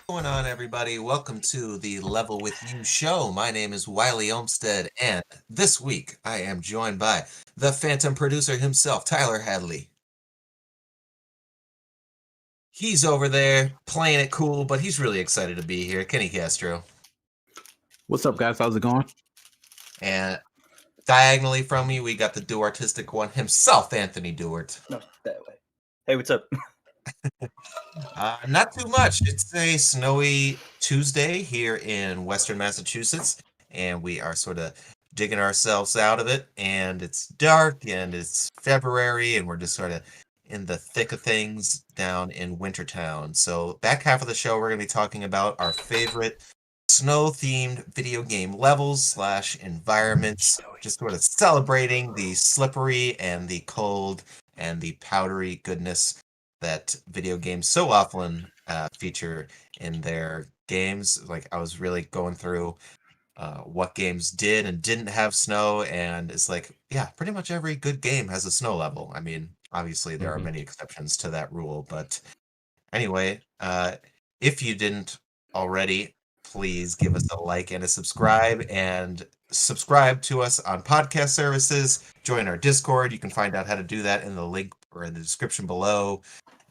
What's going on, everybody? Welcome to the Level With You show. My name is Wiley Olmsted, and this week I am joined by the Phantom producer himself, Tyler Hadley. He's over there playing it cool, but he's really excited to be here. Kenny Castro. What's up, guys? How's it going? And diagonally from me, we got the Do Artistic one himself, Anthony Dewart. No, that way. Hey, what's up? Not too much. It's a snowy Tuesday here in Western Massachusetts, and we are sort of digging ourselves out of it. And it's dark, and it's February, and we're just sort of in the thick of things down in Wintertown. So, back half of the show, we're going to be talking about our favorite snow-themed video game levels slash environments, just sort of celebrating the slippery and the cold and the powdery goodness that video games so often feature in their games. Like, I was really going through what games did and didn't have snow, and it's like, yeah, pretty much every good game has a snow level. I mean, obviously there are many exceptions to that rule, but anyway, if you didn't already, please give us a like and a subscribe, and subscribe to us on podcast services. Join our Discord. You can find out how to do that in the link or in the description below.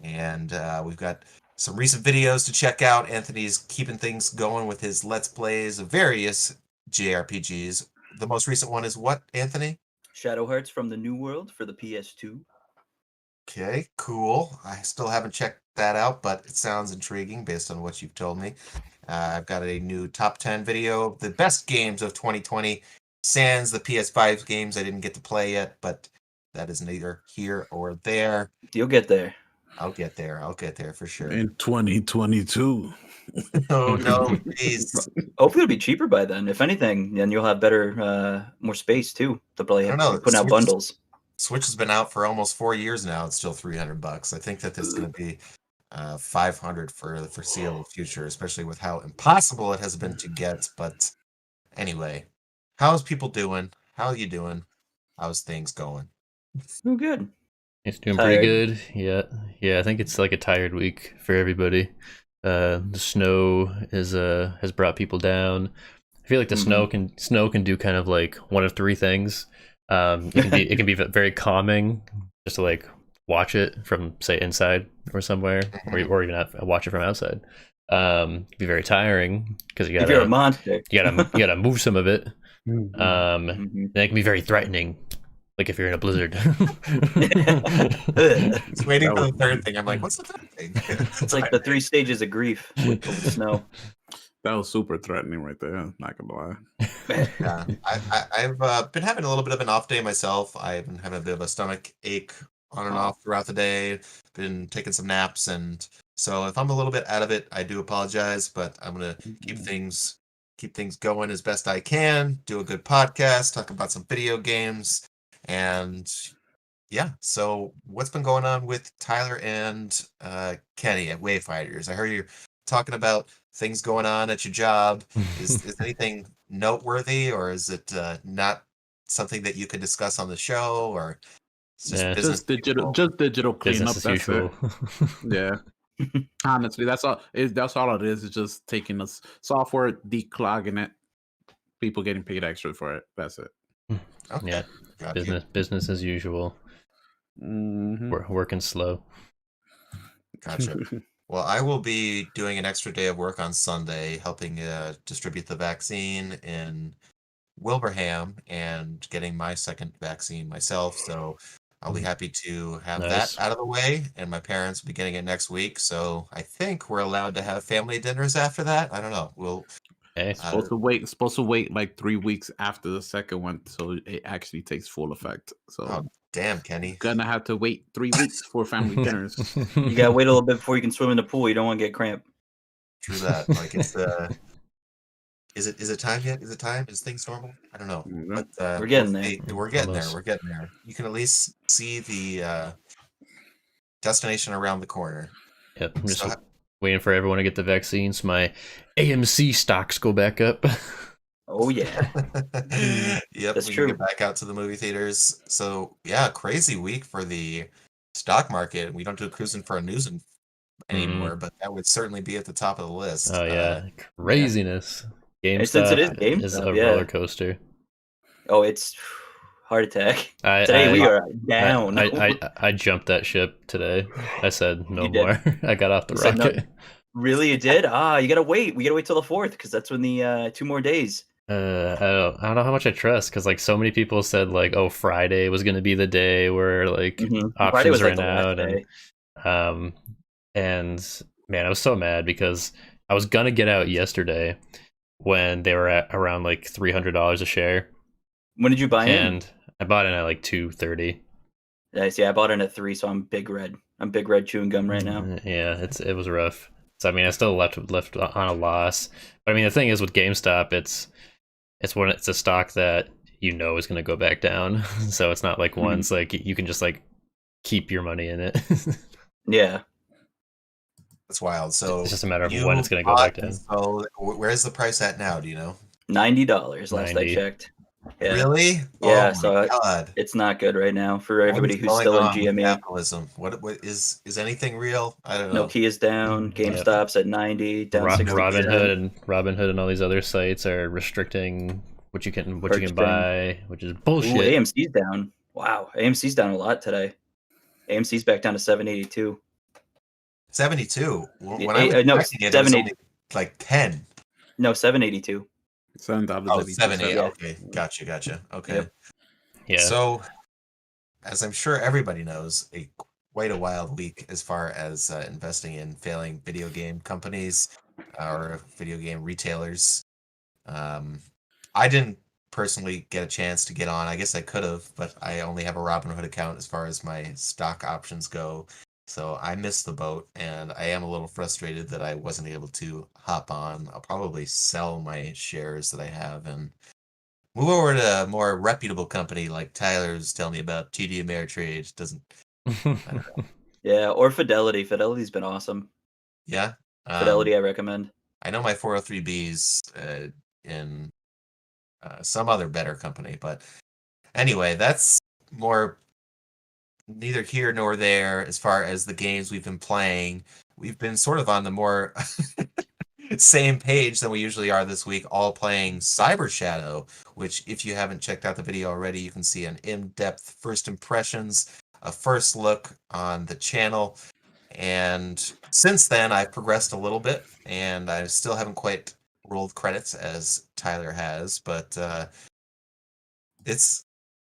And we've got some recent videos to check out. Anthony's keeping things going with his Let's Plays of various JRPGs. The most recent one is what, Anthony? Shadow Hearts from the New World for the PS2. Okay, cool. I still haven't checked that out, but it sounds intriguing based on what you've told me. I've got a new top 10 video of the best games of 2020, sans the PS5 games I didn't get to play yet, but that is neither here or there. You'll get there. I'll get there. I'll get there for sure. In 2022. Oh, no, please. Hopefully it'll be cheaper by then. If anything, then you'll have better, more space too. They'll probably I don't know. putting out bundles. Switch has been out for almost 4 years now. It's still $300. I think that this is going to be $500 for the foreseeable future, especially with how impossible it has been to get. But anyway, how's people doing? How are you doing? How's things going? Oh, good. It's doing pretty good. Yeah. I think it's like a tired week for everybody. The snow has brought people down. I feel like the snow can do kind of like one of three things. It can be very calming just to like watch it from, say, inside or somewhere, or even watch it from outside. Be very tiring because if you're a monster, you gotta move some of it. Then it can be very threatening, like if you're in a blizzard. It's waiting for the third thing. I'm like, what's the third thing? It's like the 3 stages of grief with the snow. That was super threatening right there. Not gonna lie. Yeah, I've been having a little bit of an off day myself. I've been having a bit of a stomach ache on and off throughout the day. Been taking some naps, and so if I'm a little bit out of it, I do apologize. But I'm gonna keep things going as best I can. Do a good podcast, talk about some video games, and yeah. So what's been going on with Tyler and Kenny at Wayfighters? I heard you're talking about things going on at your job. Is anything noteworthy, or is it not something that you could discuss on the show, or it's just digital cleanup? Business as usual. Yeah. Honestly, that's all it is. It's just taking us software, declogging it, people getting paid extra for it. That's it. Okay. Yeah, business as usual. We're working slow. Gotcha. Well, I will be doing an extra day of work on Sunday, helping distribute the vaccine in Wilbraham and getting my second vaccine myself. So I'll be happy to have that out of the way, and my parents will be getting it next week. So I think we're allowed to have family dinners after that. I don't know. We'll supposed to wait like 3 weeks after the second one, so it actually takes full effect. So oh, damn, Kenny. Gonna have to wait 3 weeks for family dinners. You gotta wait a little bit before you can swim in the pool. You don't want to get cramp. True that. Like it's is it time yet? Is it time? Is things normal? I don't know. But we're getting there. We're getting there. We're getting there. You can at least see the destination around the corner. Yep. I'm just waiting for everyone to get the vaccine so my AMC stocks go back up. Oh yeah. Yep, that's we true. can get back out to the movie theaters. So yeah, crazy week for the stock market. We don't do cruising for a news and anymore, but that would certainly be at the top of the list. Oh yeah, craziness. And since it is GameStop is GameStop, a yeah. roller coaster. Oh, it's heart attack. Today we are down. I jumped that ship today. I said no You did? more. I got off the You said no? rocket. Really, it did? You gotta wait. We gotta wait till the 4th because that's when the 2 more days. I don't know how much I trust because like so many people said like, oh, Friday was gonna be the day where like Friday options was like ran the last out, day. and man, I was so mad because I was gonna get out yesterday when they were at around like $300 a share, When did you buy in? and I bought in at like 230. Nice. Yeah, I bought in at 3, so I'm big red. I'm big red chewing gum right now. Yeah, it was rough. So I mean, I still left on a loss. But I mean, the thing is with GameStop, it's a stock that you know is going to go back down. So it's not like once like you can just like keep your money in it. Yeah. That's wild. So it's just a matter of you when it's going to go bought, back down. So where's the price at now? Do you know? $90 last I 90. checked. Yeah. Really? Yeah, Oh so my God. it's not good right now for What everybody is who's going still in on with GME. capitalism? What is anything real? I don't know. Nokia is down. GameStop's at 90, down 60%. Robinhood and all these other sites are restricting what you can buy, which is bullshit. Ooh, AMC's down. Wow, AMC's down a lot today. AMC's back down to 782. 72. When Yeah, I was no, checking it, it was 780. only like 10. No, 782. Oh, 780. Yeah. Okay, gotcha. Okay. Yep. Yeah. So, as I'm sure everybody knows, quite a wild week as far as investing in failing video game companies or video game retailers. I didn't personally get a chance to get on. I guess I could have, but I only have a Robinhood account as far as my stock options go. So I missed the boat, and I am a little frustrated that I wasn't able to hop on. I'll probably sell my shares that I have and move over to a more reputable company like Tyler's telling me about TD Ameritrade. Doesn't I don't know. Yeah, or Fidelity. Fidelity's been awesome. Yeah. Fidelity, I recommend. I know my 403b's in some other better company, but anyway, that's more neither here nor there as far as the games we've been playing. We've been sort of on the more same page than we usually are this week, all playing Cyber Shadow, which if you haven't checked out the video already, you can see an in-depth first impressions, a first look on the channel. And since then, I've progressed a little bit, and I still haven't quite rolled credits as Tyler has, but it's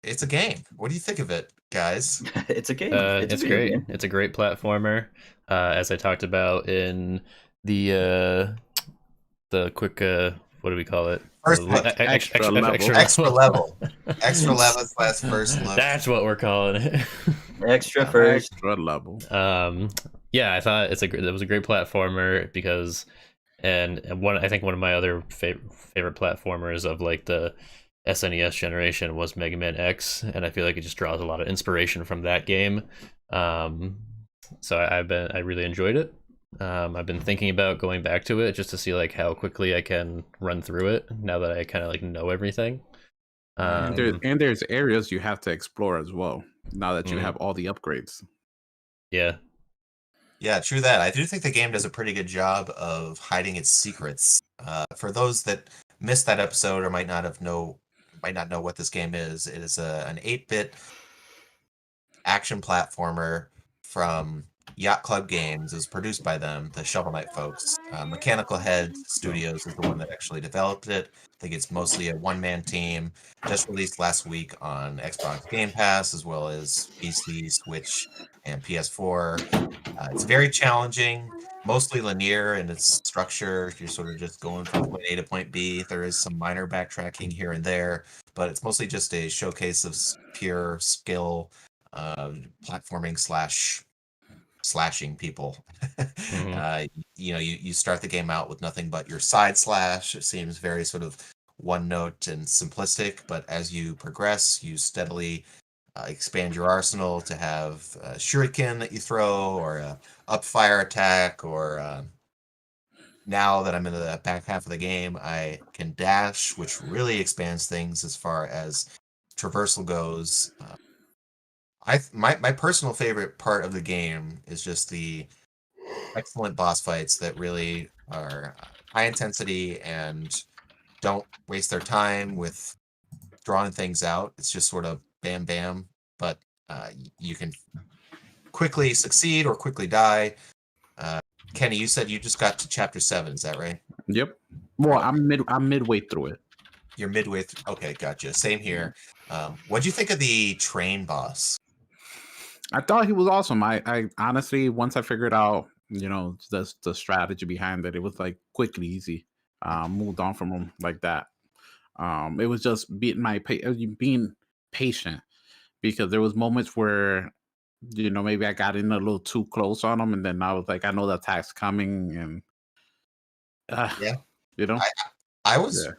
a game. What do you think of it, guys? It's a game. It's a video great. game. It's a great platformer. As I talked about in the quick what do we call it? First look. Extra level. Extra level. Extra level / first look. That's what we're calling it. Extra first. Extra level. Yeah, I thought it was a great platformer because, and I think one of my other favorite platformers of like the SNES generation was Mega Man X, and I feel like it just draws a lot of inspiration from that game. So I really enjoyed it. I've been thinking about going back to it just to see like how quickly I can run through it now that I kind of like know everything. And there's areas you have to explore as well now that you have all the upgrades. Yeah, true that. I do think the game does a pretty good job of hiding its secrets. For those that missed that episode or might not know what this game is, it is an 8-bit action platformer from Yacht Club Games. Is produced by them, the Shovel Knight folks. Mechanical Head Studios is the one that actually developed it. I think it's mostly a one-man team. Just released last week on Xbox Game Pass, as well as PC, Switch, and PS4. It's very challenging, mostly linear in its structure. You're sort of just going from point A to point B. There is some minor backtracking here and there, but it's mostly just a showcase of pure skill, platforming / slashing people. You start the game out with nothing but your side slash. It seems very sort of one note and simplistic, but as you progress, you steadily expand your arsenal to have a shuriken that you throw, or a up fire attack, or now that I'm in the back half of the game, I can dash, which really expands things as far as traversal goes. My personal favorite part of the game is just the excellent boss fights that really are high intensity and don't waste their time with drawing things out. It's just sort of bam bam, but you can quickly succeed or quickly die. Kenny, you said you just got to chapter 7, is that right? Yep. Well, Okay. I'm midway through it. You're midway through. Okay, gotcha. Same here. What'd you think of the train boss? I thought he was awesome. I honestly, once I figured out, the strategy behind it, it was like quickly easy. Moved on from him like that. It was just being patient, because there was moments where maybe I got in a little too close on him, and then I was like, I know the attack's coming, and Yeah. you know, I was. Yeah.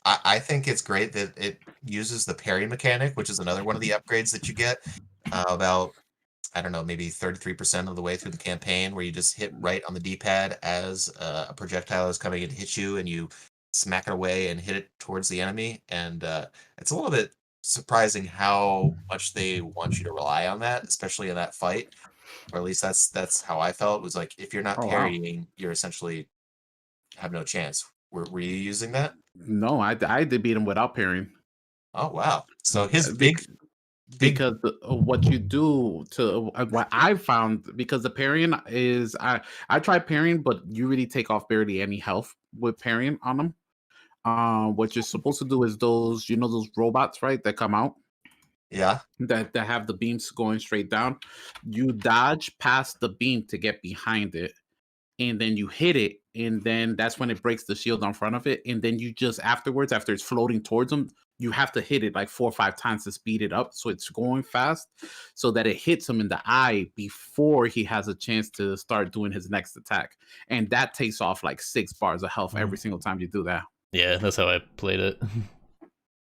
I think it's great that it uses the parry mechanic, which is another one of the upgrades that you get about, I don't know, maybe 33% of the way through the campaign, where you just hit right on the D-pad as a projectile is coming in to hit you, and you smack it away and hit it towards the enemy. And it's a little bit surprising how much they want you to rely on that, especially in that fight. Or at least that's how I felt. It was like, if you're not Oh, wow. parrying, you're essentially have no chance. Were you using that? No, I did beat him without parrying. Oh wow! So his Bec- big because what you do to what I found, because the parrying is I tried parrying, but you really take off barely any health with parrying on them. What you're supposed to do is those robots, right, that come out yeah. that have the beams going straight down. You dodge past the beam to get behind it, and then you hit it, and then that's when it breaks the shield in front of it. And then you just afterwards, after it's floating towards them, you have to hit it like 4 or 5 times to speed it up, so it's going fast, so that it hits him in the eye before he has a chance to start doing his next attack. And that takes off like 6 bars of health every single time you do that. Yeah, that's how I played it.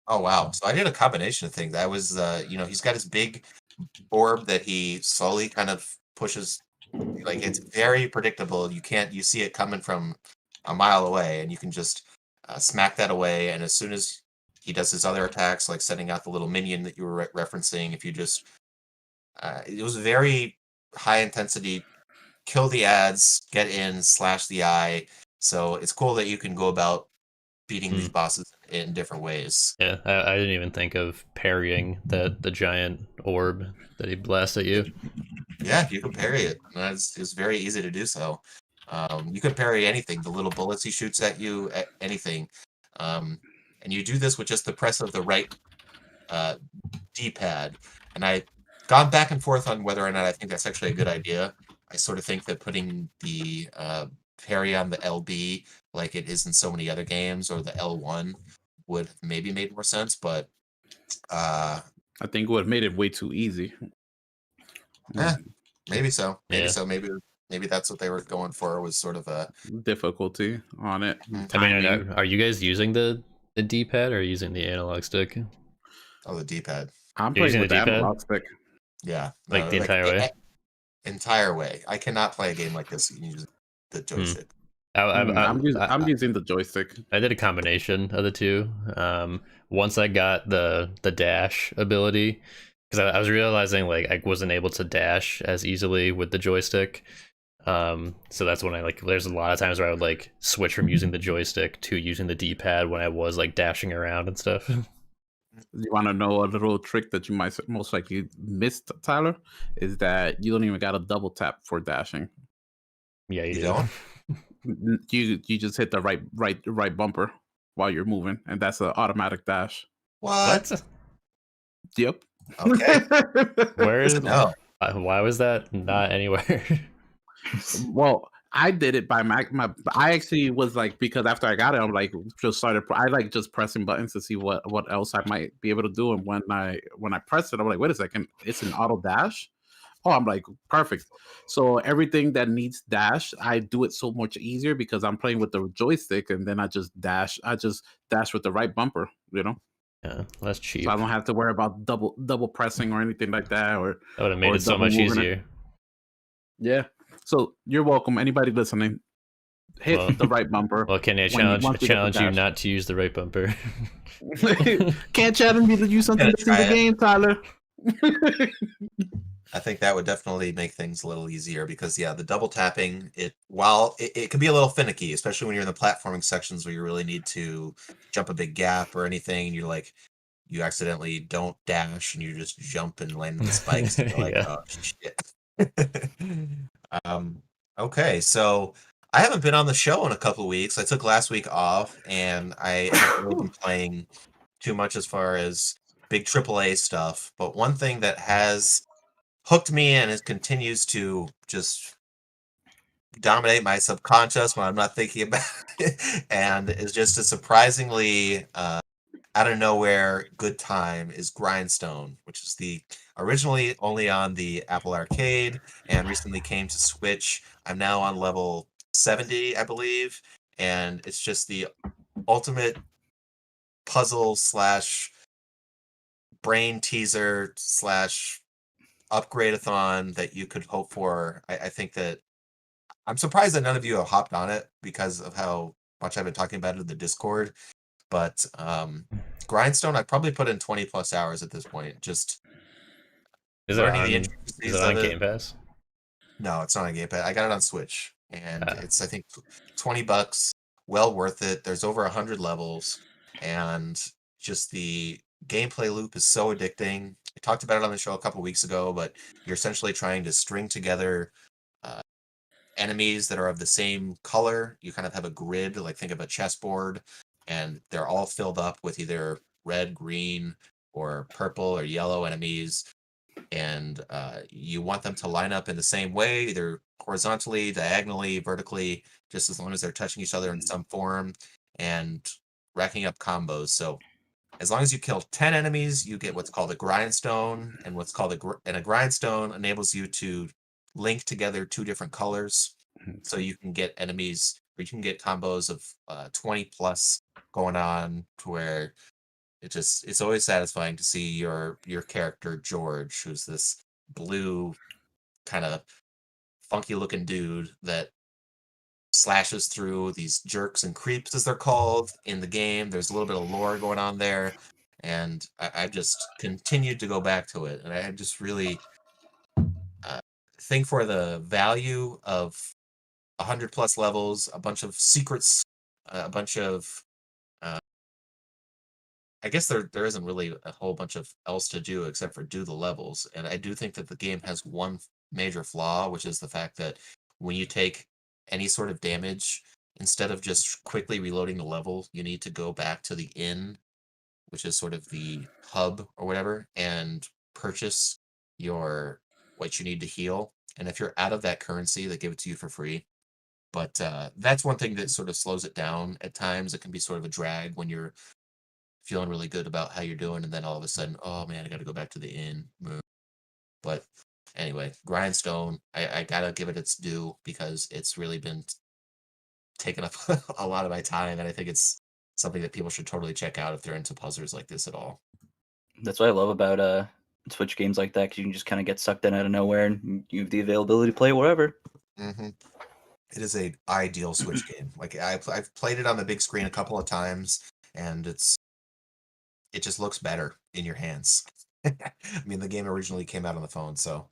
Oh wow! So I did a combination of things. I was, he's got his big orb that he slowly kind of pushes. Like, it's very predictable. You see it coming from a mile away, and you can just smack that away. And as soon as he does his other attacks, like setting out the little minion that you were referencing, if you just, it was very high intensity. Kill the ads, get in, slash the eye. So it's cool that you can go about beating these bosses in different ways. Yeah, I didn't even think of parrying the giant orb that he blasts at you. Yeah, you can parry it. It's very easy to do so. You can parry anything, the little bullets he shoots at you, anything. And you do this with just the press of the right D-pad. And I've gone back and forth on whether or not I think that's actually a good idea. I sort of think that putting the parry on the LB, like it is in so many other games, or the L1 would maybe made more sense, but I think it would have made it way too easy. Maybe so. Maybe Yeah. so. Maybe that's what they were going for, was sort of a difficulty on it. I mean, are you guys using the D-pad or using the analog stick? oh, the D-pad. I'm You're playing using with the the D-pad? analog stick. Yeah. Like the entire way? Entire way. I cannot play a game like this using the joystick. I'm using the joystick. I did a combination of the two. Once I got the dash ability, because I was realizing like I wasn't able to dash as easily with the joystick. So that's when there's a lot of times where I would like switch from using the joystick to using the D-pad when I was like dashing around and stuff. You want to know a little trick that you might most likely missed, Tyler? Is that you don't even got a double tap for dashing. Yeah, you do. don't? You just hit the right bumper while you're moving, and that's an automatic dash. What? Yep. Okay. Where is No. why was that not anywhere? Well, I did it by my. I actually was like, because after I got it, I'm like just pressing buttons to see what else I might be able to do. And when I pressed it, I'm like, wait a second, it's an auto dash. Oh, I'm like, perfect. So everything that needs dash, I do it so much easier because I'm playing with the joystick, and then I just dash with the right bumper, Yeah, that's cheap. so I don't have to worry about double pressing or anything like that. Or That would have made or it so double much moving it. easier. Yeah. So you're welcome. Anybody listening, hit the right bumper. Well, Kenny, I when you- once you get the challenge you dash. not to use the right bumper. Can't challenge me to use something Gotta that's in the try it. game, Tyler. I think that would definitely make things a little easier because yeah, the double tapping while it can be a little finicky, especially when you're in the platforming sections where you really need to jump a big gap or anything, and you accidentally don't dash and you just jump and land in the spikes and you're like, Yeah. oh shit. um, okay, so I haven't been on the show in a couple weeks. I took last week off and I haven't really been playing too much as far as big AAA stuff. But one thing that has hooked me and it continues to just dominate my subconscious when I'm not thinking about it, and is just a surprisingly out of nowhere good time is Grindstone, which is the originally only on the Apple Arcade and recently came to Switch. I'm now on level 70, I believe, and it's just the ultimate puzzle slash brain teaser slash upgrade-a-thon that you could hope for. I think that I'm surprised that none of you have hopped on it because of how much I've been talking about it in the Discord. But Grindstone, I probably put in 20 plus hours at this point. Just Is learning the is it intricacies on of it. Game Pass? No, it's not on Game Pass. I got it on Switch, and Ah. it's I think $20. Well worth it. There's over 100 levels, and just the gameplay loop is so addicting. I talked about it on the show a couple weeks ago, but you're essentially trying to string together uh, enemies that are of the same color. You kind of have a grid, like think of a chessboard, and they're all filled up with either red, green, or purple or yellow enemies. And you want them to line up in the same way, either horizontally, diagonally, vertically, just as long as they're touching each other in some form and racking up combos. So as long as you kill 10 enemies, you get what's called a grindstone, and and a grindstone enables you to link together two different colors. So you can get enemies, or you can get combos of 20 plus going on to where it's always satisfying to see your character George, who's this blue kind of funky looking dude that slashes through these jerks and creeps as they're called in the game. There's a little bit of lore going on there, and I've just continued to go back to it, and I just really think for the value of 100 plus levels, a bunch of secrets, a bunch of I guess there isn't really a whole bunch of else to do except for do the levels, and I do think that the game has one major flaw, which is the fact that when you take any sort of damage, instead of just quickly reloading the level, you need to go back to the inn, which is sort of the hub or whatever, and purchase your what you need to heal. And if you're out of that currency, they give it to you for free. But that's one thing that sort of slows it down at times. It can be sort of a drag when you're feeling really good about how you're doing, and then all of a sudden, oh man, I got to go back to the inn. But anyway, Grindstone, I gotta give it its due because it's really been taking up a lot of my time, and I think it's something that people should totally check out if they're into puzzles like this at all. That's what I love about Switch games like that, because you can just kind of get sucked in out of nowhere and you have the availability to play whatever. Mm-hmm. It is a ideal Switch game. Like I've played it on the big screen a couple of times, and it just looks better in your hands. I mean, the game originally came out on the phone, so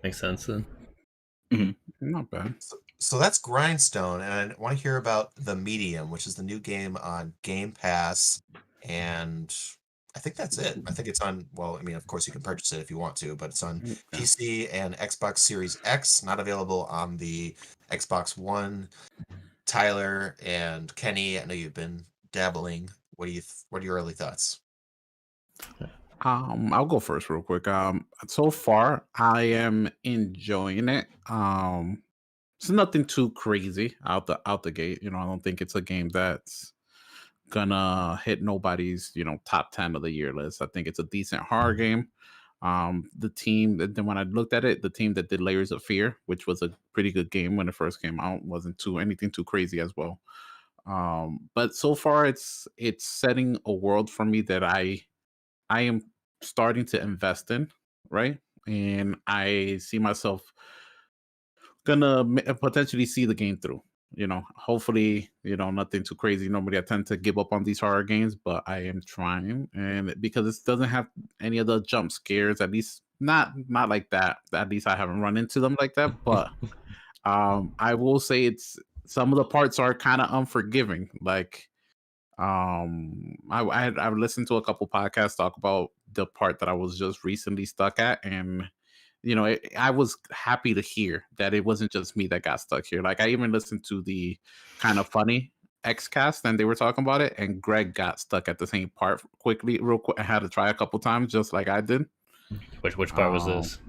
Makes sense then. Not bad. so that's Grindstone, and I want to hear about The Medium, which is the new game on Game Pass, and I think that's it. I think it's on, well, I mean, of course you can purchase it if you want to, but it's on PC and Xbox Series X, not available on the Xbox One. Tyler and Kenny, I know you've been dabbling. What are your early thoughts? I'll go first real quick. So far I am enjoying it. It's nothing too crazy out the gate. I don't think it's a game that's gonna hit nobody's, top 10 of the year list. I think it's a decent horror game. The team then when I looked at it, the team that did Layers of Fear, which was a pretty good game when it first came out, wasn't anything too crazy as well. But so far it's setting a world for me that I am starting to invest in, right? And I see myself gonna potentially see the game through. Hopefully, nothing too crazy. Normally, I tend to give up on these horror games, but I am trying, and because it doesn't have any of the jump scares, at least not like that. At least I haven't run into them like that. But I will say it's some of the parts are kind of unforgiving. Like I've listened to a couple podcasts talk about the part that I was just recently stuck at, and I was happy to hear that it wasn't just me that got stuck here. Like I even listened to the kind of funny Xcast, and they were talking about it, and Greg got stuck at the same part real quick. I had to try a couple times, just like I did. Which part was this?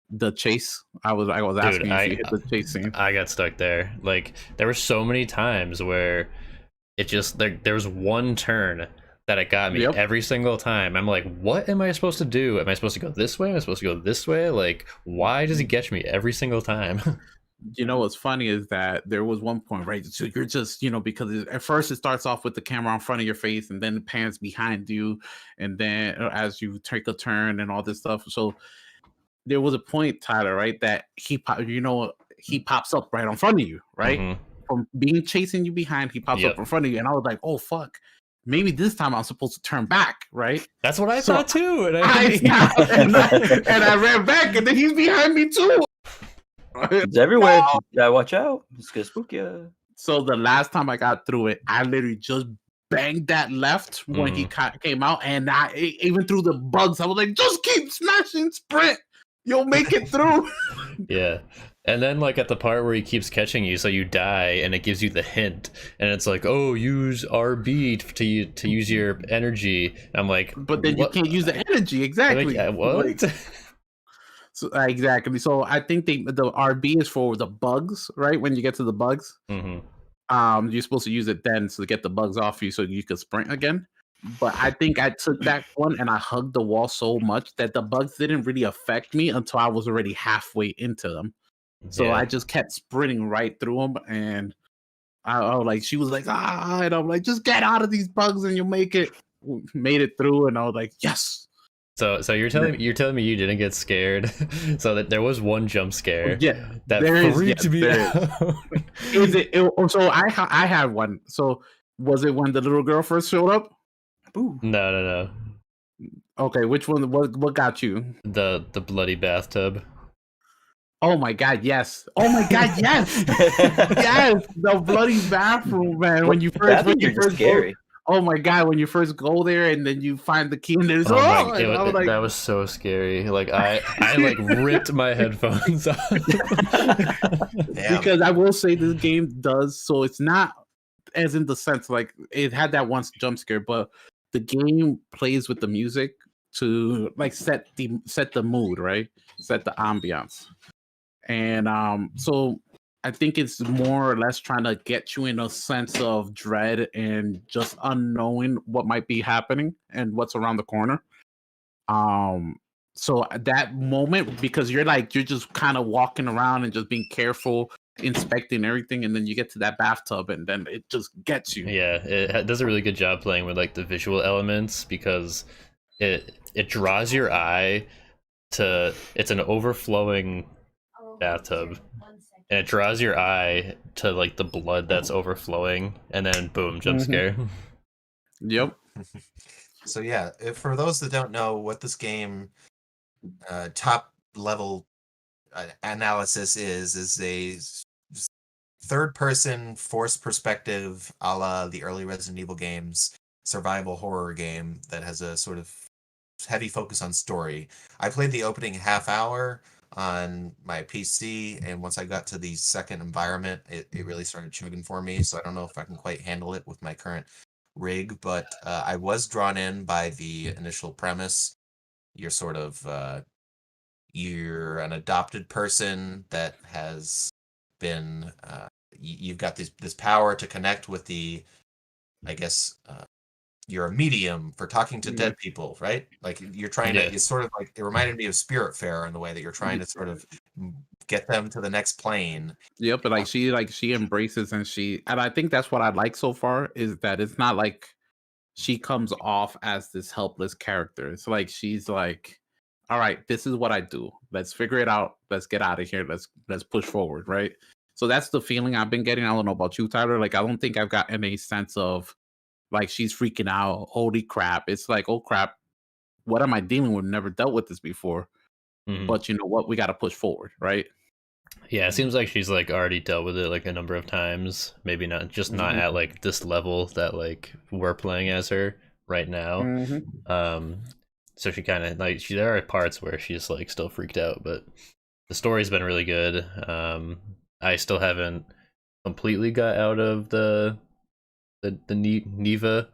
The chase. I was asking if you hit the chase scene. I got stuck there. Like there were so many times where it just there was one turn that it got me every single time. I'm like, what am I supposed to do? Am I supposed to go this way? Am I supposed to go this way? Like, why does it catch me every single time? What's funny is that there was one point, right? So you're just, because at first it starts off with the camera in front of your face, and then it pans behind you, and then as you take a turn and all this stuff. So there was a point, Tyler, right, that he pops up right in front of you, right? Mm-hmm. From being chasing you behind, he pops up in front of you, and I was like, oh fuck. Maybe this time I'm supposed to turn back, right? That's what I thought too. And I ran back, and then he's behind me too. It's everywhere. You gotta watch out. It's gonna spook you. So the last time I got through it, I literally just banged that left when he came out, and I even through the bugs, I was like, just keep smashing, sprint. You'll make it through. Yeah. And then like at the part where he keeps catching you, so you die, and it gives you the hint, and it's like, oh, use RB to use your energy. And I'm like, but then you can't use the energy exactly. Like, what? So exactly. So I think the RB is for the bugs, right? When you get to the bugs, you're supposed to use it then to get the bugs off you, so you could sprint again. But I think I took that one and I hugged the wall so much that the bugs didn't really affect me until I was already halfway into them. So I just kept sprinting right through them, and I was like, she was like, and I'm like, just get out of these bugs and you'll make it. Made it through, and I was like, yes. So you're telling me you didn't get scared? So that there was one jump scare that freaked me out. Is it? So I had one. So was it when the little girl first showed up? Ooh. No. Okay, which one? What got you? The bloody bathtub. Oh my god, yes! Oh my god, yes! Yes, the bloody bathroom, man. When you first scary. Oh my god, when you first go there and then you find the key and there's that was so scary. Like I like ripped my headphones off. Because I will say this game does, so it's not as in the sense like it had that one jump scare, but the game plays with the music to like set the mood, right? Set the ambiance. And so I think it's more or less trying to get you in a sense of dread and just unknowing what might be happening and what's around the corner. So that moment, because you're just kind of walking around and just being careful, inspecting everything, and then you get to that bathtub and then it just gets you. Yeah, it does a really good job playing with like the visual elements, because it draws your eye to, it's an overflowing bathtub, and it draws your eye to like the blood that's overflowing, and then boom, jump scare. Yep. So yeah, for those that don't know what this game top level analysis is a third person forced perspective a la the early Resident Evil games, survival horror game that has a sort of heavy focus on story. I played the opening half hour on my PC, and once I got to the second environment, it really started chugging for me, so I don't know if I can quite handle it with my current rig, but I was drawn in by the initial premise. You're sort of you're an adopted person that has been you've got this power to connect with the, I guess, you're a medium for talking to dead people, right? Like you're trying to, it's sort of like, it reminded me of Spiritfarer in the way that you're trying to sort of get them to the next plane. Yep, but like she embraces, and I think that's what I like so far, is that it's not like she comes off as this helpless character. It's like she's like, all right, this is what I do. Let's figure it out. Let's get out of here. Let's push forward, right? So that's the feeling I've been getting. I don't know about you, Tyler. Like I don't think I've gotten a sense of like she's freaking out. Holy crap. It's like, oh crap, what am I dealing with? Never dealt with this before. Mhm. but you know what? We got to push forward, right? Yeah, it seems like she's like already dealt with it like a number of times. Maybe not not Mhm. at like this level that like we're playing as her right now. Um, so she kind of like there are parts where she's like still freaked out, but the story's been really good. I still haven't completely got out of the Neva.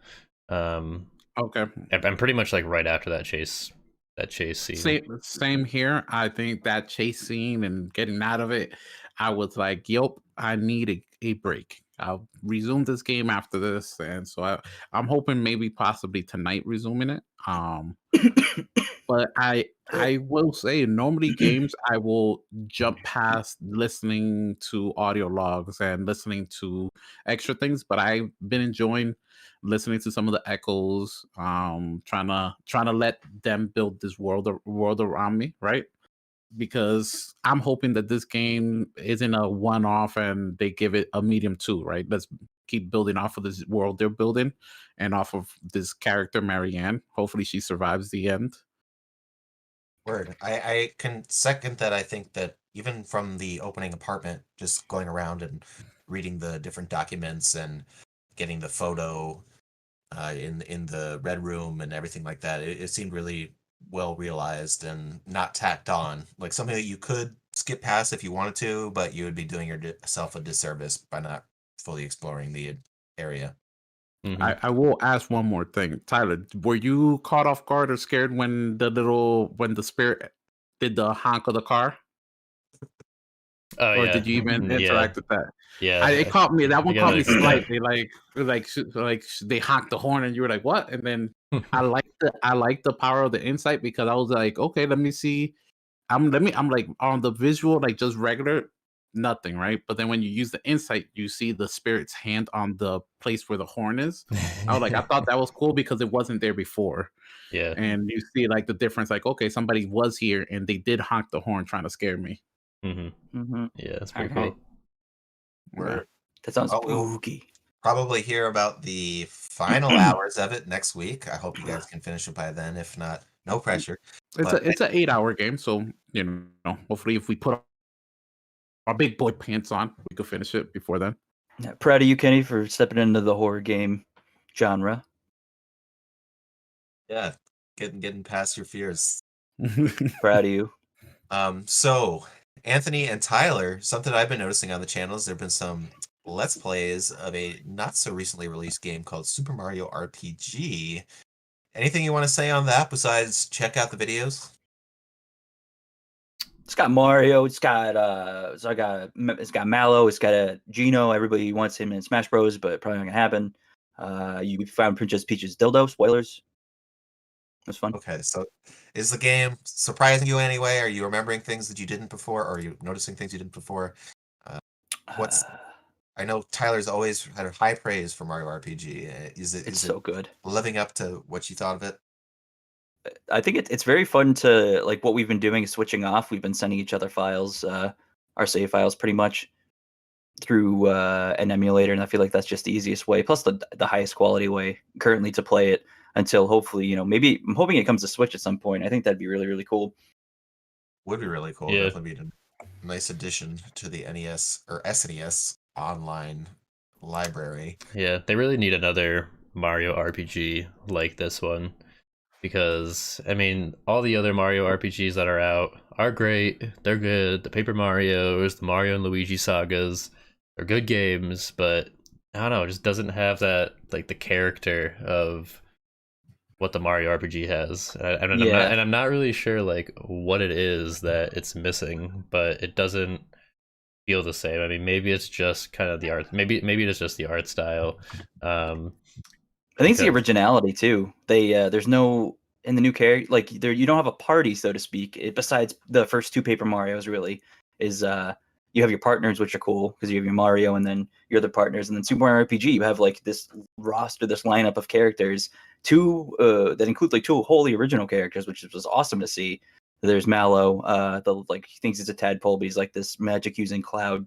Um, Okay. I'm pretty much like right after that chase scene. Same here. I think that chase scene and getting out of it, I was like, "Yep, I need a break. I'll resume this game after this." And so I'm hoping maybe possibly tonight resuming it. But I will say normally games I will jump past listening to audio logs and listening to extra things, but I've been enjoying listening to some of the echoes, trying to let them build this world around me, right? Because I'm hoping that this game isn't a one off and they give it a medium two, right? Let's keep building off of this world they're building and off of this character, Marianne. Hopefully she survives the end. Word. I can second that. I think that even from the opening apartment, just going around and reading the different documents and getting the photo in the red room and everything like that, it seemed really well realized and not tacked on. Like something that you could skip past if you wanted to, but you would be doing yourself a disservice by not fully exploring the area. Mhm. I will ask one more thing. Tyler, were you caught off guard or scared when the spirit did the honk of the car? Oh Or yeah, did you even yeah, interact with that? It yeah. caught me. That I one got caught me like slightly. They honked the horn, and you were like, "What?" And then I like the power of the insight because I was like, "Okay, let me see." I'm like on the visual, like just regular, nothing, right? But then when you use the insight, you see the spirit's hand on the place where the horn is. I was like, I thought that was cool because it wasn't there before, yeah. and you see like the difference. Like, okay, somebody was here and they did honk the horn trying to scare me. hmm Mm-hmm. Yeah, that's pretty Okay. cool. Yeah. That sounds Oh, we'll spooky. probably hear about the final hours of it next week. I hope you guys can finish it by then. If not, no pressure. But It's an 8 hour game, so you know, hopefully if we put our big boy pants on, we could finish it before then. Yeah, proud of you, Kenny, for stepping into the horror game genre. yeah, getting past your fears. Proud of you. So Anthony and Tyler, something I've been noticing on the channel is there've been some let's plays of a not so recently released game called Super Mario RPG. Anything you want to say on that besides check out the videos? It's got Mario. It's got it's got Mallow. It's got a Gino. Everybody wants him in Smash Bros, but probably not gonna happen. You found Princess Peach's dildo. Spoilers. It was fun. Okay, so is the game surprising you anyway? Are you remembering things that you didn't before? Or are you noticing things you didn't before? What's I know Tyler's always had high praise for Mario RPG. Is It's it so good. living up to what you thought of it? I think it's very fun to like what we've been doing is switching off. We've been sending each other files, our save files, pretty much through an emulator, and I feel like that's just the easiest way, plus the highest quality way currently to play it. Until hopefully, maybe I'm hoping it comes to Switch at some point. I think that'd be really, really cool. Would be really cool. Yeah. Definitely be a nice addition to the NES or SNES online library. Yeah, they really need another Mario RPG like this one because I mean, all the other Mario RPGs that are out are great. They're good. The Paper Marios, the Mario and Luigi sagas, are good games, but I don't know, it just doesn't have that like the character of what the Mario RPG has. I'm not really sure like what it is that it's missing, but it doesn't feel the same. I mean, maybe it's just kind of the art. Maybe it is just the art style. I think it's the originality too. There's no in the new character like there you don't have a party, so to speak. Besides the first two Paper Marios, really is you have your partners, which are cool because you have your Mario and then your other partners, and then Super Mario RPG you have like this roster, this lineup of characters, two that include like two wholly original characters, which was awesome to see. There's Mallow, the like he thinks he's a tadpole, but he's like this magic using cloud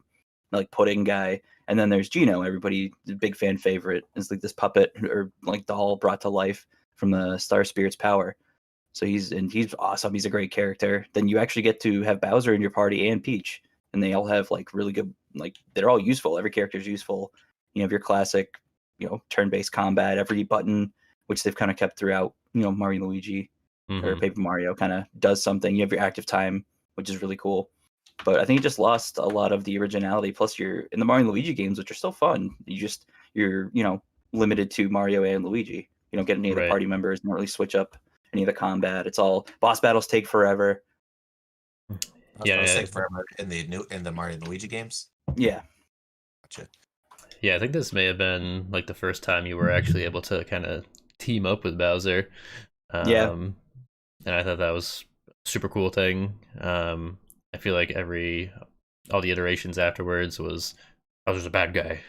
like pudding guy. And then there's Gino, everybody big fan favorite. It's like this puppet or like doll brought to life from the Star Spirit's power. So he's awesome. He's a great character. Then you actually get to have Bowser in your party and Peach, and they all have like really good, like they're all useful. Every character is useful. You have your classic, turn-based combat. Every button, which they've kind of kept throughout, Mario and Luigi or Paper Mario, kind of does something. You have your active time, which is really cool. But I think it just lost a lot of the originality. Plus, you're in the Mario and Luigi games, which are still fun. You're limited to Mario and Luigi. You don't get any of the party members. You don't really switch up any of the combat. It's all boss battles take forever. Take forever in the Mario and Luigi games. Yeah. Gotcha. Yeah, I think this may have been like the first time you were actually able to kind of team up with Bowser. And I thought that was a super cool thing. I feel like all the iterations afterwards was Bowser's a bad guy.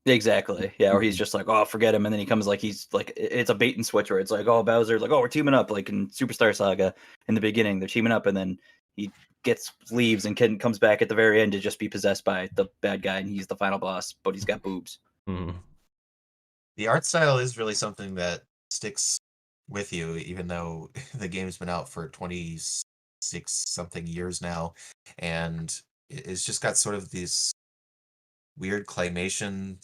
Exactly. Yeah, or he's just like, oh, forget him, and then he comes like he's like it's a bait and switch where it's like, oh, Bowser's like, oh, we're teaming up, like in Superstar Saga in the beginning, they're teaming up, and then he leaves and comes back at the very end to just be possessed by the bad guy, and he's the final boss, but he's got boobs. Mm-hmm. The art style is really something that sticks with you, even though the game's been out for 26 something years now, and it's just got sort of these weird claymation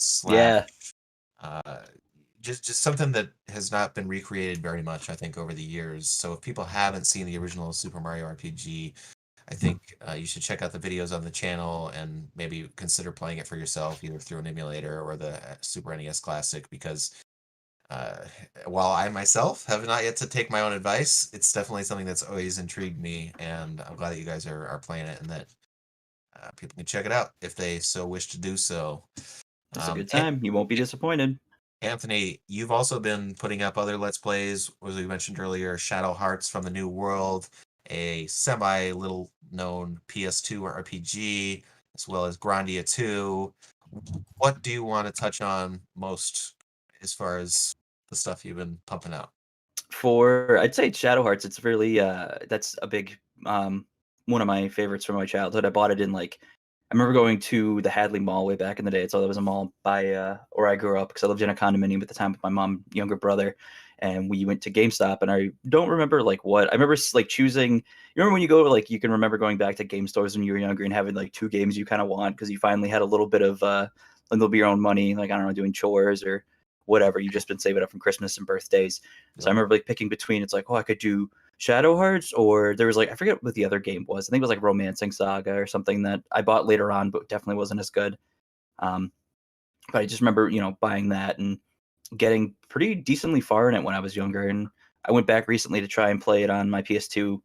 just something that has not been recreated very much, I think, over the years. So if people haven't seen the original Super Mario RPG, I think you should check out the videos on the channel and maybe consider playing it for yourself, either through an emulator or the Super NES Classic, because while I myself have not yet to take my own advice, it's definitely something that's always intrigued me, and I'm glad that you guys are playing it and that people can check it out if they so wish to do so. It's a good time. You won't be disappointed. Anthony, you've also been putting up other Let's Plays, as we mentioned earlier, Shadow Hearts from the New World, a semi-little known PS2 RPG, as well as Grandia 2. What do you want to touch on most as far as the stuff you've been pumping out? I'd say Shadow Hearts, it's really, that's a big, one of my favorites from my childhood. I bought it in I remember going to the Hadley Mall way back in the day. So there was a mall by where I grew up, because I lived in a condominium at the time with my mom, younger brother, and we went to GameStop. And I don't remember what I remember choosing. You remember when you go you can remember going back to game stores when you were younger and having two games you kind of want because you finally had a little bit of a little bit of your own money, I don't know, doing chores or whatever. You've just been saving up from Christmas and birthdays. So I remember picking between. It's I could do Shadow Hearts, or there was I forget what the other game was. I think it was Romancing Saga or something that I bought later on, but definitely wasn't as good. But I just remember, buying that and getting pretty decently far in it when I was younger. And I went back recently to try and play it on my PS2, and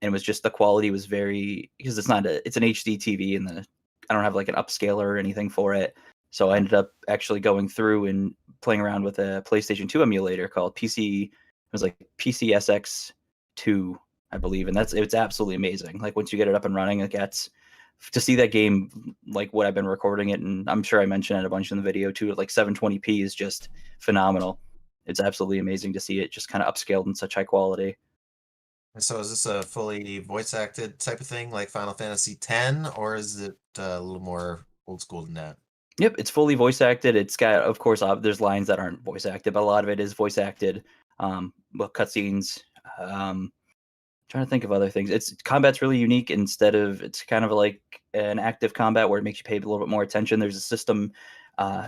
it was just the quality was because it's an HD TV, and I don't have an upscaler or anything for it. So I ended up actually going through and playing around with a PlayStation 2 emulator called PC. It was PCSX2, I believe, and it's absolutely amazing. Once you get it up and running, to see that game what I've been recording it, and I'm sure I mentioned it a bunch in the video too. 720p is just phenomenal. It's absolutely amazing to see it just kind of upscaled in such high quality. And so is this a fully voice acted type of thing like Final Fantasy X, or is it a little more old school than that? Yep, it's fully voice acted. It's got, of course, there's lines that aren't voice acted, but a lot of it is voice acted. Cutscenes. Trying to think of other things. Combat's really unique. It's kind of like an active combat where it makes you pay a little bit more attention. There's a system.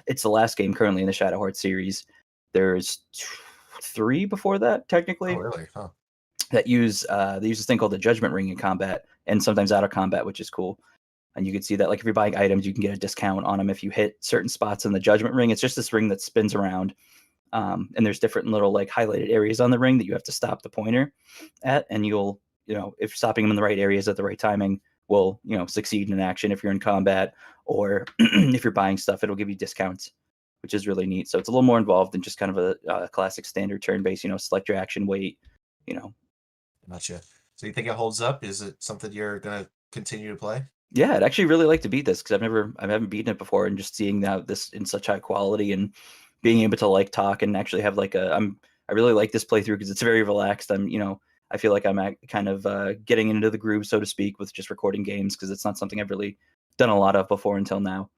It's the last game currently in the Shadow Hearts series. There's 3 before that, technically. Oh, really? Huh. That they use this thing called the Judgment Ring in combat, and sometimes out of combat, which is cool. And you can see that if you're buying items, you can get a discount on them if you hit certain spots in the Judgment Ring. It's just this ring that spins around. And there's different little highlighted areas on the ring that you have to stop the pointer at. And you'll, if stopping them in the right areas at the right timing will, succeed in action if you're in combat, or if you're buying stuff, it'll give you discounts, which is really neat. So it's a little more involved than just kind of a classic standard turn-based, select your action, wait, Gotcha. So you think it holds up? Is it something you're going to continue to play? Yeah, I'd actually really like to beat this because I haven't beaten it before, and just seeing this in such high quality and being able to talk and actually have I really like this playthrough because it's very relaxed. I feel like I'm kind of getting into the groove, so to speak, with just recording games because it's not something I've really done a lot of before until now.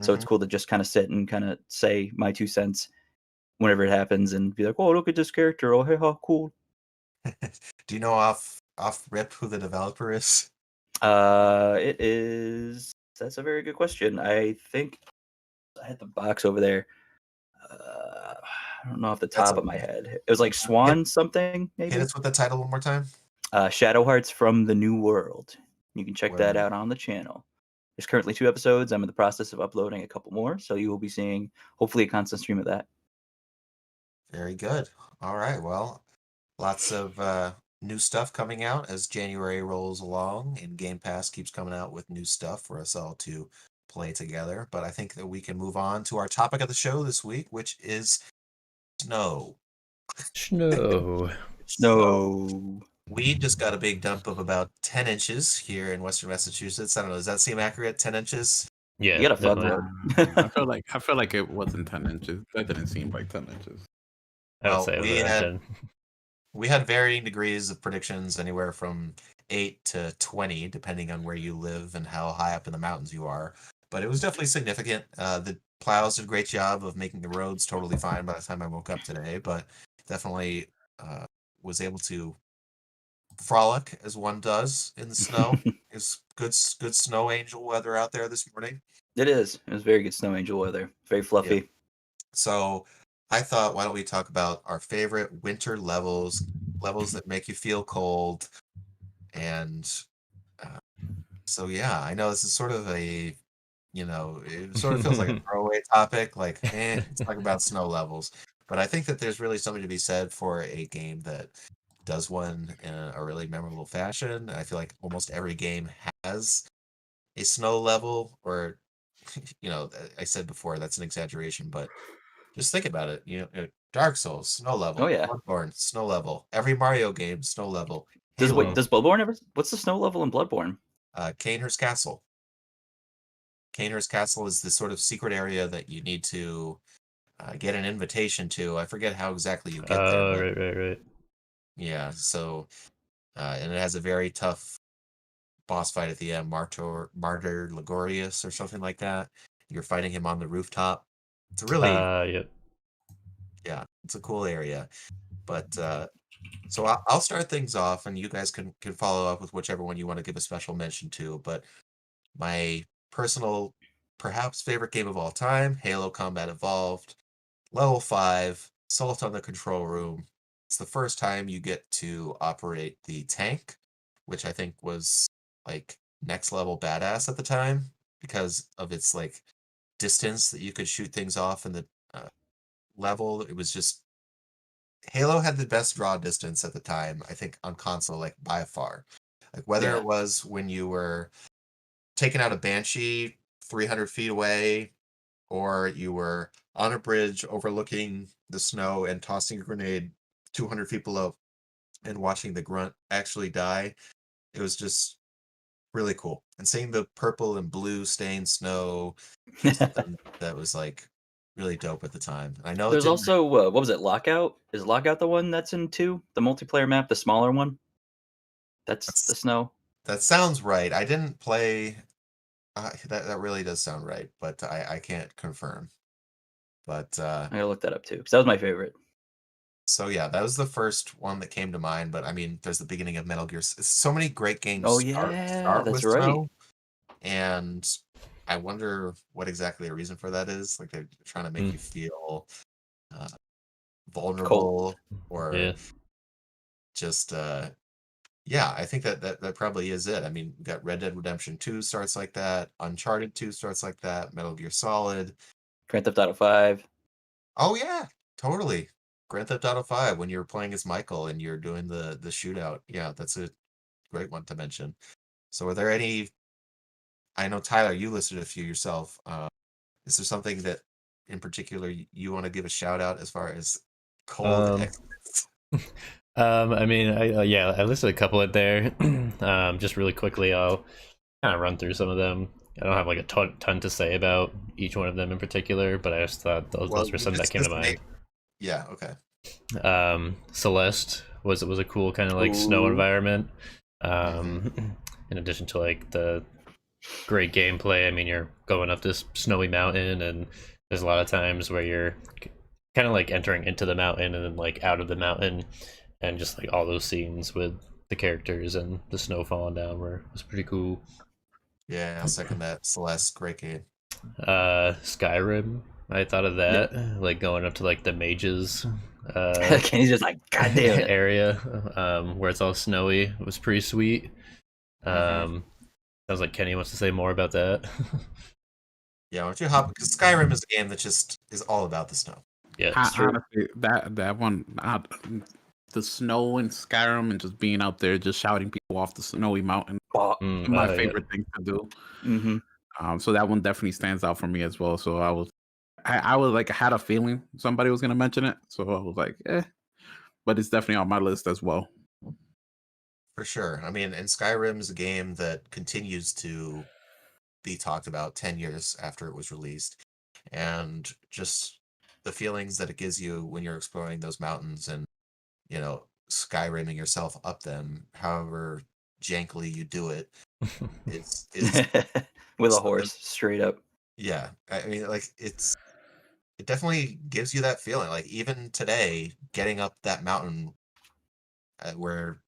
So it's cool to just kind of sit and kind of say my 2 cents whenever it happens and be like, oh, look at this character. Oh, hey, how cool. Do you know off rip who the developer is? It is. That's a very good question. I think I had the box over there. I don't know off the That's top of my okay. head. It was like Swan something, Hit maybe. us with the title one more time. Shadow Hearts from the New World. You can check that Word. out on the channel. There's currently 2 episodes. I'm in the process of uploading a couple more, so you will be seeing hopefully a constant stream of that. Very good. All right. Well, lots of new stuff coming out as January rolls along, and Game Pass keeps coming out with new stuff for us all to play together. But I think that we can move on to our topic of the show this week, which is snow. Snow. No. We just got a big dump of about 10 inches here in Western Massachusetts. I don't know. Does that seem accurate? 10 inches? Yeah, You got a fuck definitely. load. I feel like it wasn't 10 inches. That didn't seem like 10 inches. I would Well, say it was we around had 10. we had varying degrees of predictions, anywhere from 8 to 20, depending on where you live and how high up in the mountains you are. But it was definitely significant. The plows did a great job of making the roads totally fine by the time I woke up today, but definitely was able to frolic as one does in the snow. It's good snow angel weather out there this morning. It is. It was very good snow angel weather. Very fluffy. So I thought, why don't we talk about our favorite winter levels that make you feel cold. And so yeah, I know this is sort of it sort of feels like a throwaway topic, like, let's talk about snow levels. But I think that there's really something to be said for a game that does one in a really memorable fashion. I feel like almost every game has a snow level, or I said before that's an exaggeration, but just think about it. Dark Souls, snow level. Oh, yeah. Bloodborne, snow level. Every Mario game, snow level. Does Halo, does Bloodborne ever? What's the snow level in Bloodborne? Kaner's Castle. Kaner's Castle is this sort of secret area that you need to get an invitation to. I forget how exactly you get there, Oh, but right. yeah. So, and it has a very tough boss fight at the end, Martyr Ligorius or something like that. You're fighting him on the rooftop. It's a really, Yep. yeah, it's a cool area. But so I'll start things off, and you guys can follow up with whichever one you want to give a special mention to. But my personal, perhaps favorite game of all time, Halo Combat Evolved, level 5, Assault on the Control Room. It's the first time you get to operate the tank, which I think was like next level badass at the time because of its like distance that you could shoot things off in the level. It was just Halo had the best draw distance at the time, I think, on console, like by far. Like whether Yeah. it was when you were taking out a Banshee 300 feet away, or you were on a bridge overlooking the snow and tossing a grenade 200 feet below and watching the grunt actually die. It was just really cool. And seeing the purple and blue stained snow was something that was like really dope at the time. I know it There's didn't. also what was it? Lockout? Is Lockout the one that's in 2? The multiplayer map, the smaller one? That's the snow. That sounds right. I didn't play. That really does sound right, but I can't confirm. But I gotta look that up too, because that was my favorite. so yeah, that was the first one that came to mind. But I mean, there's the beginning of Metal Gear. So many great games. Oh, start yeah, that's with right. snow, and I wonder what exactly the reason for that is. Like they're trying to make you feel vulnerable, or Yeah. just yeah. I think that probably is it. I mean, we got Red Dead Redemption 2 starts like that. Uncharted 2 starts like that. Metal Gear Solid. Grand Theft Auto 5. Oh yeah, totally. Grand Theft Auto 5 when you're playing as Michael and you're doing the shootout. Yeah, that's a great one to mention. So are there any, I know Tyler, you listed a few yourself. Is there something that in particular you want to give a shout out as far as cold excellence? I mean, I listed a couple in there. Just really quickly, I'll kind of run through some of them. I don't have like a ton to say about each one of them in particular, but I just thought those were some that came to mind. Yeah, okay. Celeste was a cool kind of like snow Ooh. environment. In addition to like the great gameplay, I mean, you're going up this snowy mountain, and there's a lot of times where you're kind of like entering into the mountain and then like out of the mountain, and just like all those scenes with the characters and the snow falling down was pretty cool. Yeah, I'll second that. Celeste, great game. Skyrim, I thought of that, like going up to like the mages Kenny's just like, God damn it. area, where it's all snowy. It was pretty sweet. Sounds like Kenny wants to say more about that. Yeah, why don't you hop? Because Skyrim is a game that just is all about the snow. Yeah, Honestly, that one, the snow in Skyrim and just being out there, just shouting people off the snowy mountain, my favorite thing to do. Mm-hmm. So that one definitely stands out for me as well. So I was like, I had a feeling somebody was gonna mention it, so I was like, but it's definitely on my list as well. For sure. I mean, and Skyrim is a game that continues to be talked about 10 years after it was released. And just the feelings that it gives you when you're exploring those mountains and, you know, Skyrimming yourself up them, however jankily you do it, it's With a horse, straight up. yeah. I mean, like, it definitely gives you that feeling. Like, even today, getting up that mountain where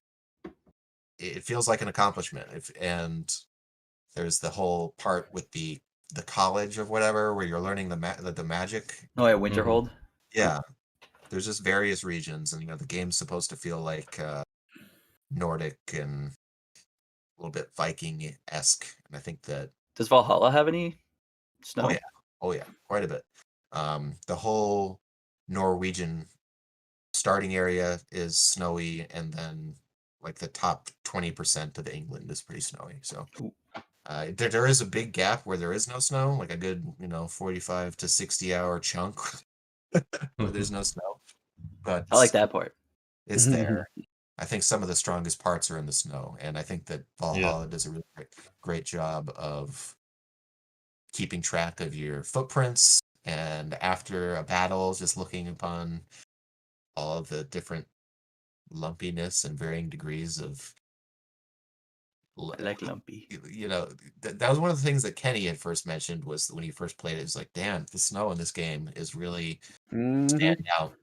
it feels like an accomplishment. And there's the whole part with the college of whatever where you're learning the magic. Oh yeah, Winterhold. Yeah, there's just various regions, and the game's supposed to feel like Nordic and a little bit Viking-esque. And I think that Does Valhalla have any snow? Oh yeah, quite a bit. The whole Norwegian starting area is snowy, and then like the top 20% of England is pretty snowy. So there is a big gap where there is no snow, like a good 45 to 60 hour chunk where there's no snow. But I like that part. It's there. I think some of the strongest parts are in the snow, and I think that Valhalla does a really great job of keeping track of your footprints, and after a battle, just looking upon all of the different lumpiness and varying degrees of I like lumpy. that was one of the things that Kenny had first mentioned was when he first played it. It's like, damn, the snow in this game is really standing out.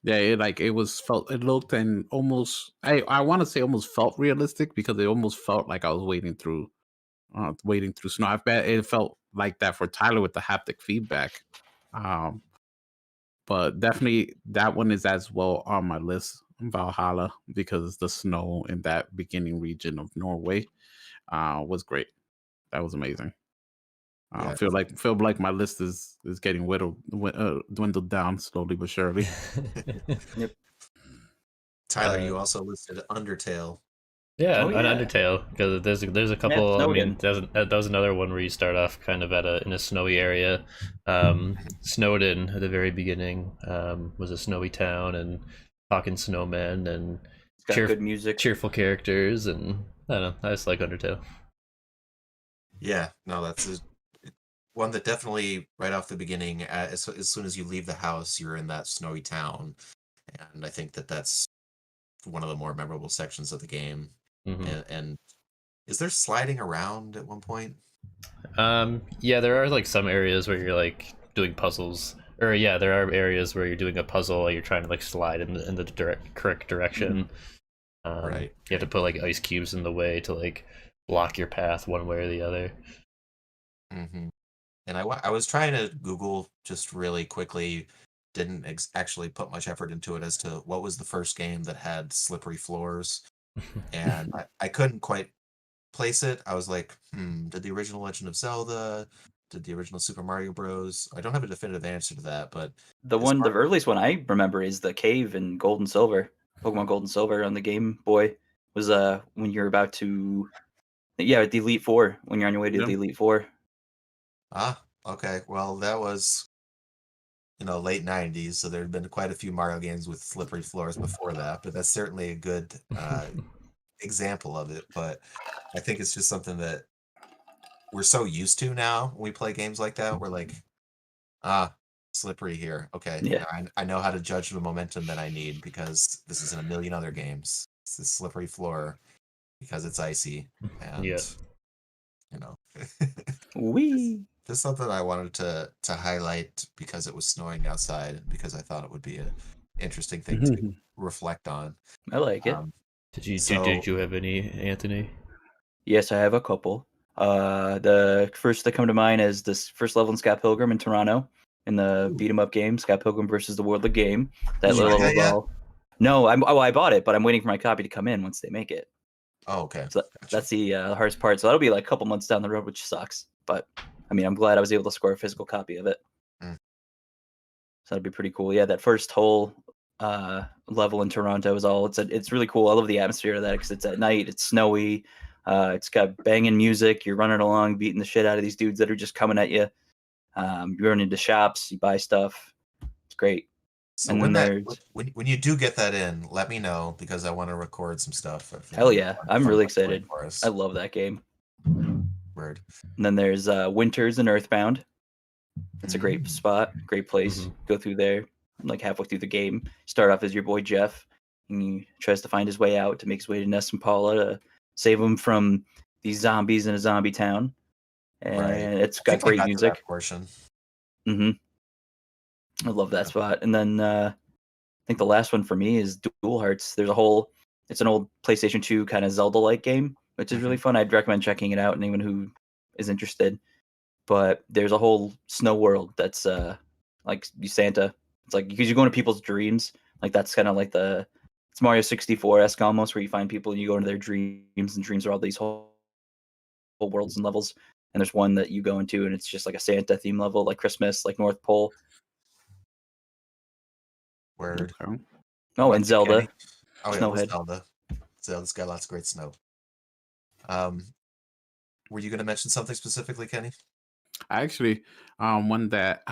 Yeah, it looked and almost, I want to say almost felt realistic, because it almost felt like I was wading through snow. I bet it felt like that for Tyler with the haptic feedback. But definitely that one is as well on my list, Valhalla, because the snow in that beginning region of Norway was great. That was amazing. I feel like my list is getting dwindled down slowly but surely. Yep. Tyler, you also listed Undertale. Yeah, Undertale, because there's a couple. I mean, that was another one where you start off kind of in a snowy area. Snowden at the very beginning was a snowy town and talking snowmen and good music, cheerful characters, and I don't know. I just like Undertale. Yeah, no, that's one that definitely right off the beginning, as soon as you leave the house, you're in that snowy town, and I think that's one of the more memorable sections of the game. And is there sliding around at one point? Yeah, there are like some areas where you're like doing puzzles, or there are areas where you're doing a puzzle and you're trying to like slide in the correct direction. Right. You have to put like ice cubes in the way to like block your path one way or the other. And I was trying to Google just really quickly, didn't actually put much effort into it as to what was the first game that had slippery floors. And I couldn't quite place it. I was like, did the original Legend of Zelda, did the original Super Mario Bros? I don't have a definitive answer to that, but the earliest one I remember is the cave in Gold and Silver, Pokemon Gold and Silver on the Game Boy. Was when you're about to the Elite Four, when you're on your way to the Elite Four. Okay. Well, that was late 90s, so there had been quite a few Mario games with slippery floors before that, but that's certainly a good example of it. But I think it's just something that we're so used to now when we play games like that. We're like, slippery here. Okay, I know how to judge the momentum that I need, because this is in a million other games. It's a slippery floor because it's icy, and just something I wanted to highlight because it was snowing outside, because I thought it would be interesting thing to reflect on. I like it. Did you have any, Anthony? Yes, I have a couple. The first that come to mind is this first level in Scott Pilgrim in Toronto in the beat 'em up game, Scott Pilgrim versus the World of Game. That Did you little buy that yet? level. No, I bought it, but I'm waiting for my copy to come in once they make it. Oh, okay. So Gotcha. that's the hardest part. So that'll be like a couple months down the road, which sucks. But I mean, I'm glad I was able to score a physical copy of it. Mm. So that'd be pretty cool. Yeah, that first whole level in Toronto is all. It's really cool. I love the atmosphere of that because it's at night. It's snowy. It's got banging music. You're running along, beating the shit out of these dudes that are just coming at you. You run into shops. You buy stuff. It's great. So And when then when you do get that in, let me know because I want to record some stuff. Hell yeah, I'm Fun really to play excited. for us. I love that game. Word. And then there's Winters and Earthbound. It's a great spot, great place. Go through there, like halfway through the game. Start off as your boy Jeff, and he tries to find his way out to make his way to Ness and Paula to save them from these zombies in a zombie town. And Right. it's I got think I great got to music. that portion. I love that spot. And then I think the last one for me is Dual Hearts. It's an old PlayStation 2 kind of Zelda-like game, which is really fun. I'd recommend checking it out, and anyone who is interested. But there's a whole snow world that's like Santa. It's like because you go into people's dreams. Like that's kind of like it's Mario 64-esque almost, where you find people and you go into their dreams, and dreams are all these whole worlds and levels. And there's one that you go into, and it's just like a Santa theme level, like Christmas, like North Pole. Word. Okay. Oh, What and about you, Zelda. Kenny? Oh yeah, well, Snowhead. Zelda. Zelda's got lots of great snow. Were you going to mention something specifically, Kenny? Actually, one that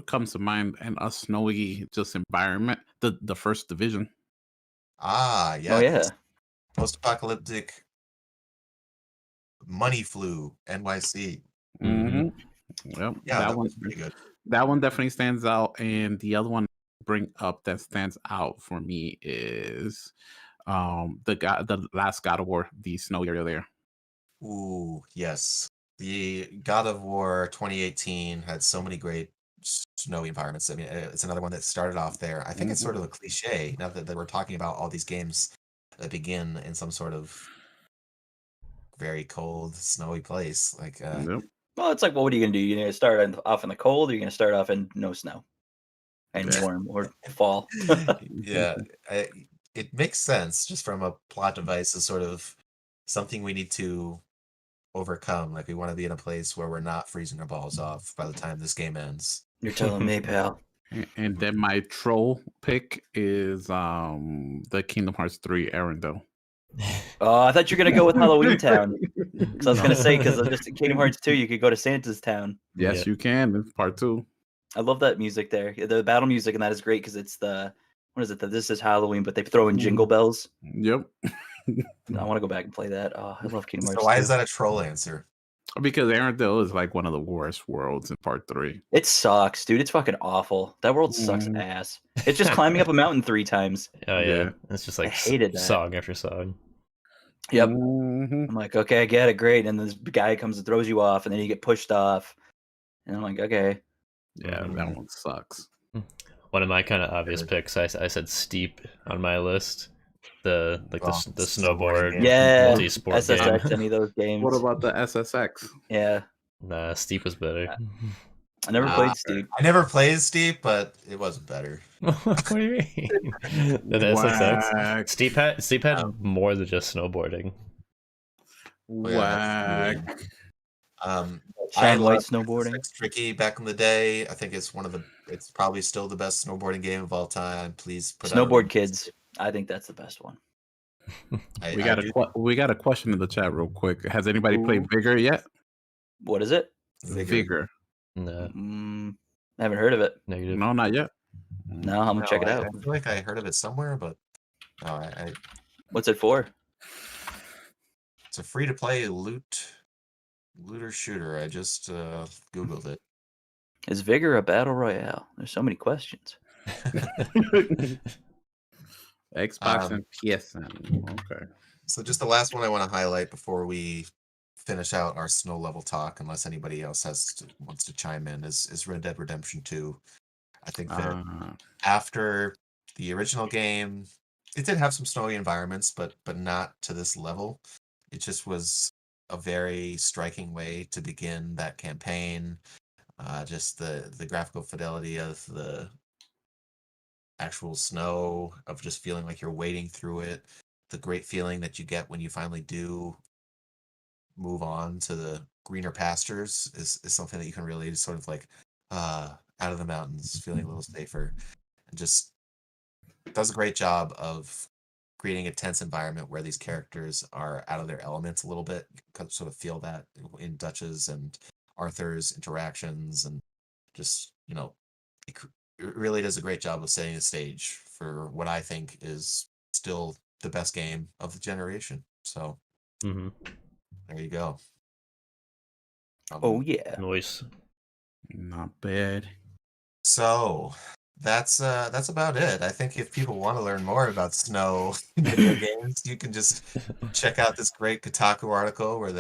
comes to mind in a snowy just environment, the first division. Ah, yeah. Oh yeah. Post-apocalyptic money flu NYC. Well, Yeah, that was pretty good. That one definitely stands out, and the other one to bring up that stands out for me is the last God of War, the snow area there. Ooh, yes. The God of War 2018 had so many great snowy environments. I mean, it's another one that started off there. I think it's sort of a cliche now that we're talking about all these games that begin in some sort of very cold, snowy place. Like, Well, it's like, what are you gonna do? You're gonna start off in the cold, or you're gonna start off in no snow and warm or fall. yeah, it makes sense just from a plot device as sort of something we need to overcome. Like we want to be in a place where we're not freezing our balls off by the time this game ends. You're telling me, pal. And then my troll pick is the Kingdom Hearts 3 Arendelle. Oh, I thought you were gonna go with Halloween Town. Because I was gonna say, because just in Kingdom Hearts 2, you could go to Santa's Town. Yes, you can. It's part 2. I love that music there. The battle music and that is great because it's what is it? This is Halloween, but they throw in jingle bells. Yep. I want to go back and play that. Oh, I love Kingdom Hearts. So why is that a troll answer? Because Arendelle is like one of the worst worlds in part 3. It sucks, dude. It's fucking awful. That world sucks ass. It's just climbing up a mountain 3 times. Oh yeah. It's just like I hated that. song after song. Yep. I'm like, okay, I get it, great. And this guy comes and throws you off, and then you get pushed off. And I'm like, okay. Yeah, that one sucks. One of my kind of obvious picks, I said Steep on my list. The snowboard, yeah, multi-sport SSX, game. any of those games. What about the SSX? Yeah. Nah, Steep was better. I never played Steep. I never played Steep, but it wasn't better. What do you mean? The SSX. Steep had more than just snowboarding. Whack. Shine White snowboarding. It's tricky back in the day. I think it's it's probably still the best snowboarding game of all time. Please put Snowboard Kids. I think that's the best one. We got a question in the chat real quick. Has anybody played Vigor yet? What is it? Vigor. No. I haven't heard of it. Negative. No, not yet. No, I'm gonna check it out. I feel like I heard of it somewhere, but no, What's it for? It's a free-to-play looter shooter. I just googled it. Is Vigor a battle royale? There's so many questions. Xbox and PSN. Okay. So just the last one I want to highlight before we finish out our snow level talk, unless anybody else wants to chime in, is Red Dead Redemption 2. I think that after the original game, it did have some snowy environments, but not to this level. It just was a very striking way to begin that campaign. Just the graphical fidelity of the actual snow, of just feeling like you're wading through it, the great feeling that you get when you finally do move on to the greener pastures is something that you can really sort of like out of the mountains, feeling a little safer, and just does a great job of creating a tense environment where these characters are out of their elements a little bit. You can sort of feel that in Dutch's and Arthur's interactions, and just, it really does a great job of setting the stage for what I think is still the best game of the generation. So there you go. Oh yeah. Noise. Not bad. So that's about it. I think if people want to learn more about snow video games, you can just check out this great Kotaku article where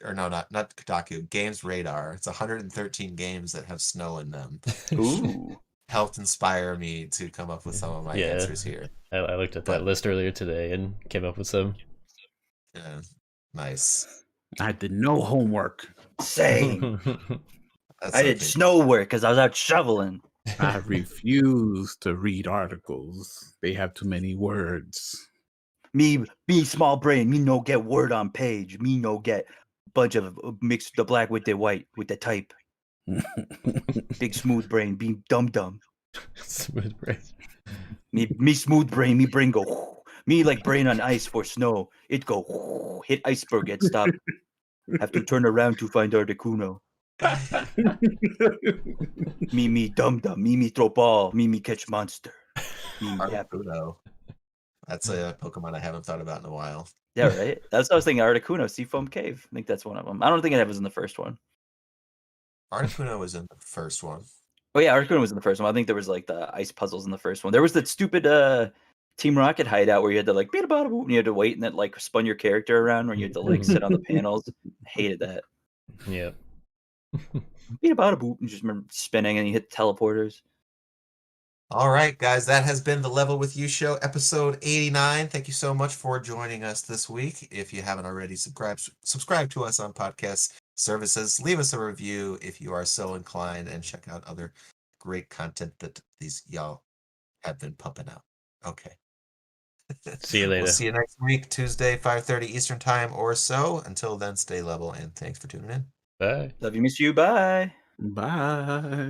not Kotaku, Games Radar. It's 113 games that have snow in them. Ooh. Helped inspire me to come up with some of my answers here. I looked at that list earlier today and came up with some. Yeah, nice. I did no homework. Same. That's I did okay. snow work because I was out shoveling. I refuse to read articles. They have too many words. Me small brain. Me no get word on page. Me no get bunch of mix the black with the white with the type. Big smooth brain. Be dumb. Smooth brain. Me smooth brain. Me brain go. Me like brain on ice for snow. It go hit iceberg. Get stopped. Have to turn around to find Articuno. Me dumb. Me throw ball. Me catch monster. Me happy. Articuno. That's a Pokemon I haven't thought about in a while. Yeah, right. That's what I was thinking. Articuno, Seafoam Cave. I think that's one of them. I don't think it was in the first one. Articuno was in the first one. Oh yeah, Articuno was in the first one. I think there was like the ice puzzles in the first one. There was that stupid Team Rocket hideout where you had to like and you had to wait and it like spun your character around where you had to like sit on the panels. I hated that. Yeah. And just remember spinning and you hit teleporters. All right, guys, that has been the Level With You Show, episode 89. Thank you so much for joining us this week. If you haven't already, subscribe to us on podcast services. Leave us a review if you are so inclined, and check out other great content that these y'all have been pumping out. Okay. See you later. We'll see you next week, Tuesday, 5:30 Eastern Time or so. Until then, stay level, and thanks for tuning in. Bye. Love you, miss you. Bye. Bye.